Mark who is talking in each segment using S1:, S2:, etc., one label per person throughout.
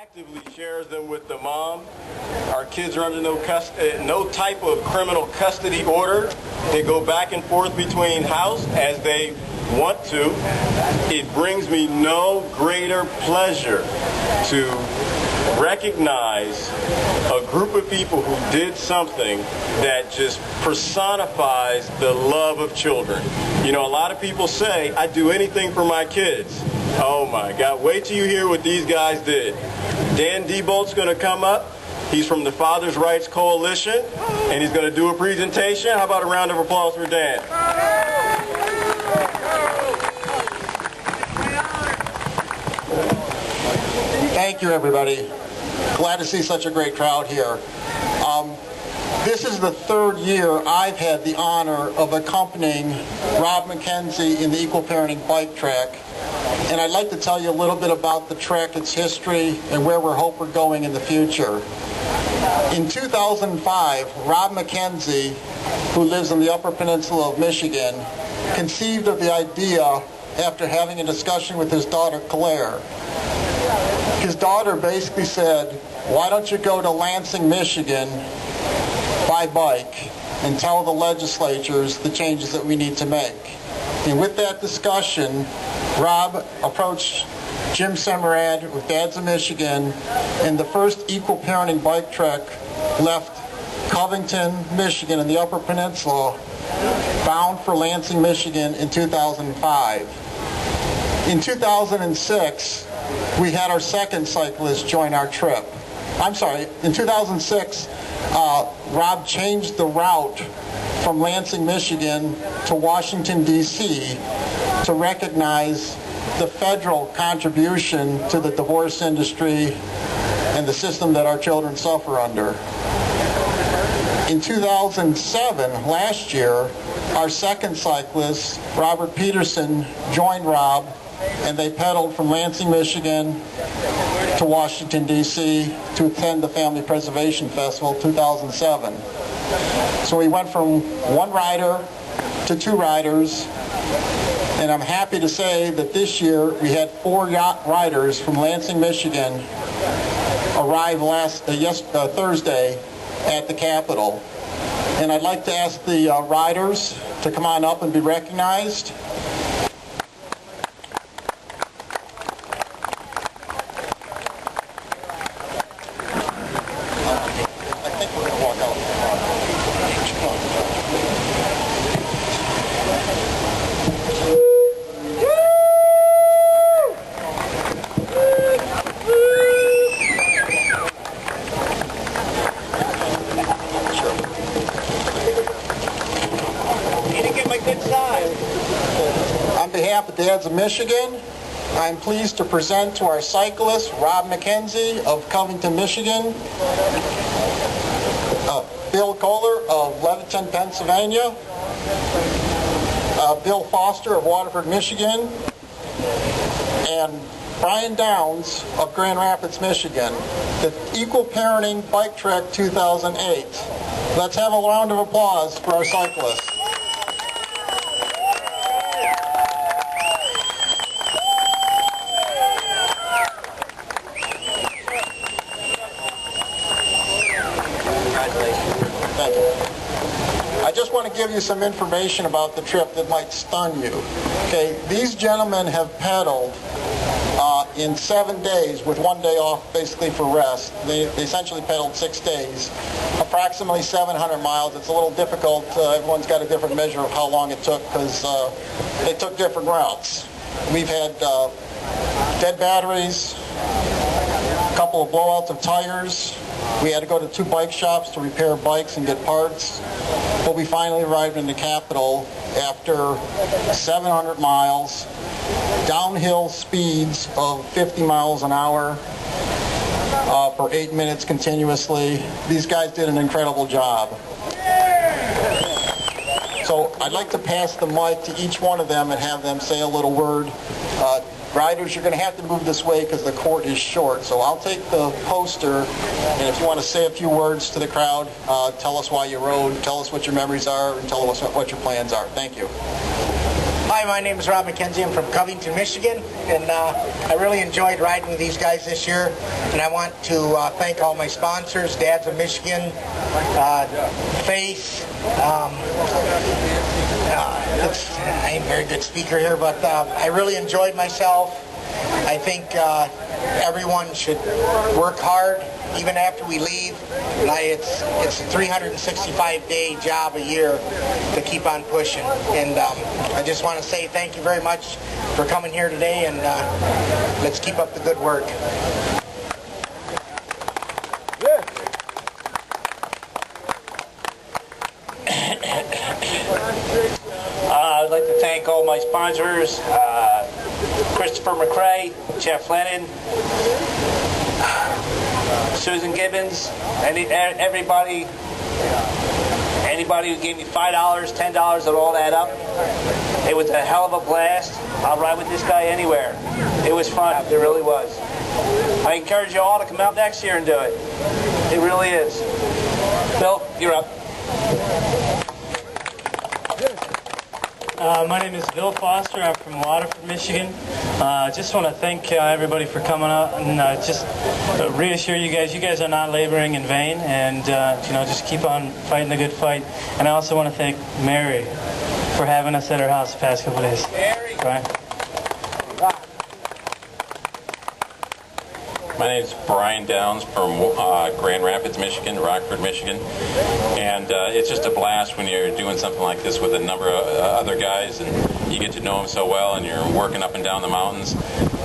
S1: actively shares them with the mom. Our kids are under no type of criminal custody order. They go back and forth between house as they want to. It brings me no greater pleasure to recognize a group of people who did something that just personifies the love of children. You know, a lot of people say, I do anything for my kids. Oh my God, wait till you hear what these guys did. Dan Diebold's going to come up. He's from the Father's Rights Coalition, and he's going to do a presentation. How about a round of applause for Dan?
S2: Thank you, everybody. Glad to see such a great crowd here. This is the third year I've had the honor of accompanying Rob McKenzie in the Equal Parenting Bike Track. And I'd like to tell you a little bit about the track, its history, and where we hope we're going in the future. In 2005, Rob McKenzie, who lives in the Upper Peninsula of Michigan, conceived of the idea after having a discussion with his daughter, Claire. His daughter basically said, why don't you go to Lansing, Michigan by bike and tell the legislatures the changes that we need to make? And with that discussion, Rob approached Jim Semerad with Dads of Michigan, and the first Equal Parenting Bike Track left Covington, Michigan in the Upper Peninsula, bound for Lansing, Michigan in 2005. In 2006, we had our second cyclist join our trip. I'm sorry, in 2006, Rob changed the route from Lansing, Michigan to Washington, D.C. to recognize the federal contribution to the divorce industry and the system that our children suffer under. In 2007, last year, our second cyclist, Robert Peterson, joined Rob, and they pedaled from Lansing, Michigan to Washington, D.C. to attend the Family Preservation Festival 2007. So we went from one rider to two riders, and I'm happy to say that this year we had 4 riders from Lansing, Michigan arrive Thursday at the Capitol. And I'd like to ask the riders to come on up and be recognized. On behalf of Dads of Michigan, I'm pleased to present to our cyclist, Rob McKenzie of Covington, Michigan, Bill Kohler of Leviton, Pennsylvania, Bill Foster of Waterford, Michigan, and Brian Downs of Grand Rapids, Michigan, the Equal Parenting Bike Track 2008. Let's have a round of applause for our cyclists. Thank you. I just want to give you some information about the trip that might stun you. Okay, these gentlemen have pedaled in 7 days with 1 day off basically for rest. They essentially pedaled 6 days, approximately 700 miles. It's a little difficult. Everyone's got a different measure of how long it took because they took different routes. We've had dead batteries, a couple of blowouts of tires. We had to go to 2 bike shops to repair bikes and get parts. But we finally arrived in the Capitol after 700 miles, downhill speeds of 50 miles an hour for 8 minutes continuously. These guys did an incredible job. So I'd like to pass the mic to each one of them and have them say a little word. Riders, you're going to have to move this way because the court is short. So I'll take the poster, and if you want to say a few words to the crowd, tell us why you rode, tell us what your memories are, and tell us what your plans are. Thank you.
S3: Hi, my name is Rob McKenzie. I'm from Covington, Michigan, and I really enjoyed riding with these guys this year. And I want to thank all my sponsors, Dads of Michigan, Face. I ain't a very good speaker here, but I really enjoyed myself. I think everyone should work hard, even after we leave. It's a 365-day job a year to keep on pushing. And I just want to say thank you very much for coming here today, and let's keep up the good work.
S4: I'd like to thank all my sponsors, Christopher McRae, Jeff Lennon, Susan Gibbons, anybody who gave me $5, $10, and all that up. It was a hell of a blast. I'll ride with this guy anywhere. It was fun. It really was. I encourage you all to come out next year and do it. It really is. Bill, you're up.
S5: My name is Bill Foster. I'm from Waterford, Michigan. Just want to thank everybody for coming out and just reassure you guys are not laboring in vain, and just keep on fighting the good fight. And I also want to thank Mary for having us at her house the past couple of days.
S4: Mary.
S5: Brian.
S6: My name is Brian Downs from Grand Rapids, Michigan, Rockford, Michigan, and it's just a blast when you're doing something like this with a number of other guys, and you get to know them so well, and you're working up and down the mountains.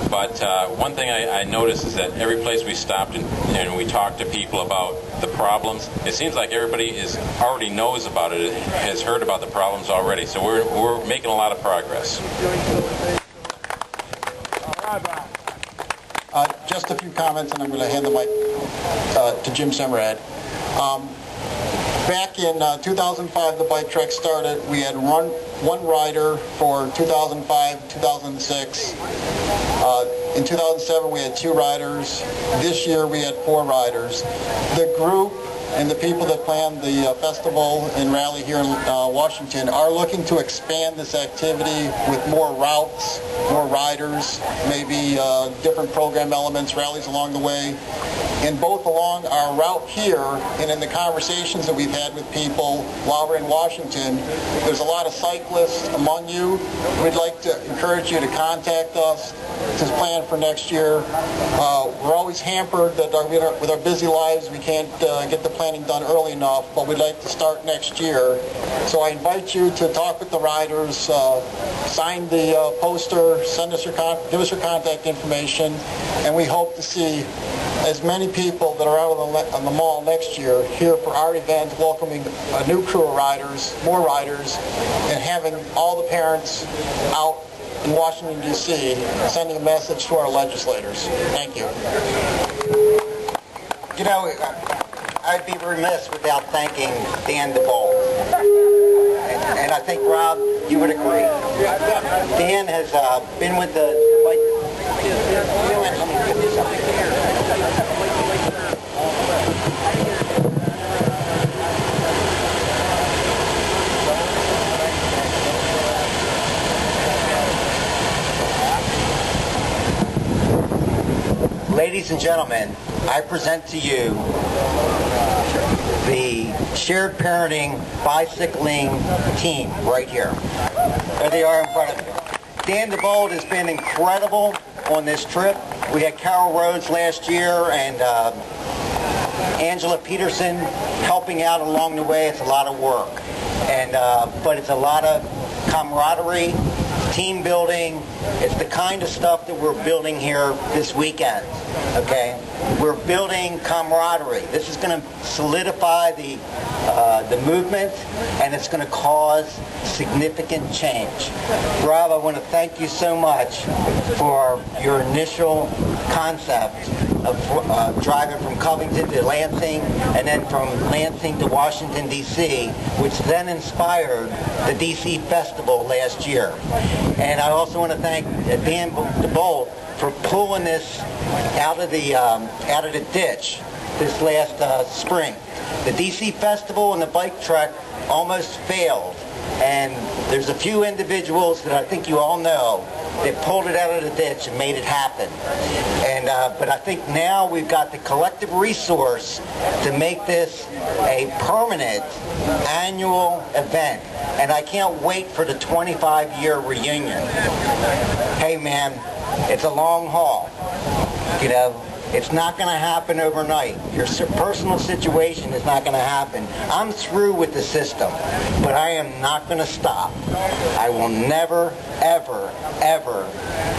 S6: But one thing I noticed is that every place we stopped and we talked to people about the problems, it seems like everybody already knows about it, has heard about the problems already. So we're making a lot of progress.
S2: Just a few comments, and I'm going to hand the mic to Jim Semrad. Back in 2005, the bike trek started. We had one rider for 2005, 2006. In 2007, we had 2 riders. This year, we had 4 riders. The group and the people that plan the festival and rally here in Washington are looking to expand this activity with more routes, more riders, maybe different program elements, rallies along the way. And both along our route here and in the conversations that we've had with people while we're in Washington, there's a lot of cyclists among you. We'd like to encourage you to contact us to plan for next year. We're always hampered that with our busy lives, we can't get the planning done early enough, but we'd like to start next year. So I invite you to talk with the riders, sign the poster, give us your contact information, and we hope to see as many people that are out on the mall next year here for our event, welcoming a new crew of riders, more riders, and having all the parents out in Washington, D.C., sending a message to our legislators. Thank you.
S3: You know, I'd be remiss without thanking Dan DeBolt. And I think, Rob, you would agree. Dan has been with the bike. Ladies and gentlemen, I present to you the shared parenting bicycling team right here. There they are in front of you. Dan DeBolt has been incredible on this trip. We had Carol Rhodes last year and Angela Peterson helping out along the way. It's a lot of work, but it's a lot of camaraderie, team building. It's the kind of stuff that we're building here this weekend. Okay, we're building camaraderie. This is going to solidify the movement, and it's going to cause significant change. Rob, I want to thank you so much for your initial concept of driving from Covington to Lansing, and then from Lansing to Washington, D.C., which then inspired the D.C. Festival last year. And I also want to thank Dan DeBolt for pulling this out of the ditch this last spring. The DC Festival and the bike trek almost failed And there's a few individuals that I think you all know that pulled it out of the ditch and made it happen. And but I think now we've got the collective resource to make this a permanent annual event. And I can't wait for the 25-year reunion. Hey man, it's a long haul. You know, it's not going to happen overnight. Your personal situation is not going to happen. I'm through with the system, but I am not going to stop. I will never, ever, ever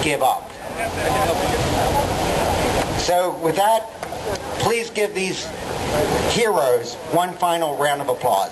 S3: give up. So with that, please give these heroes one final round of applause.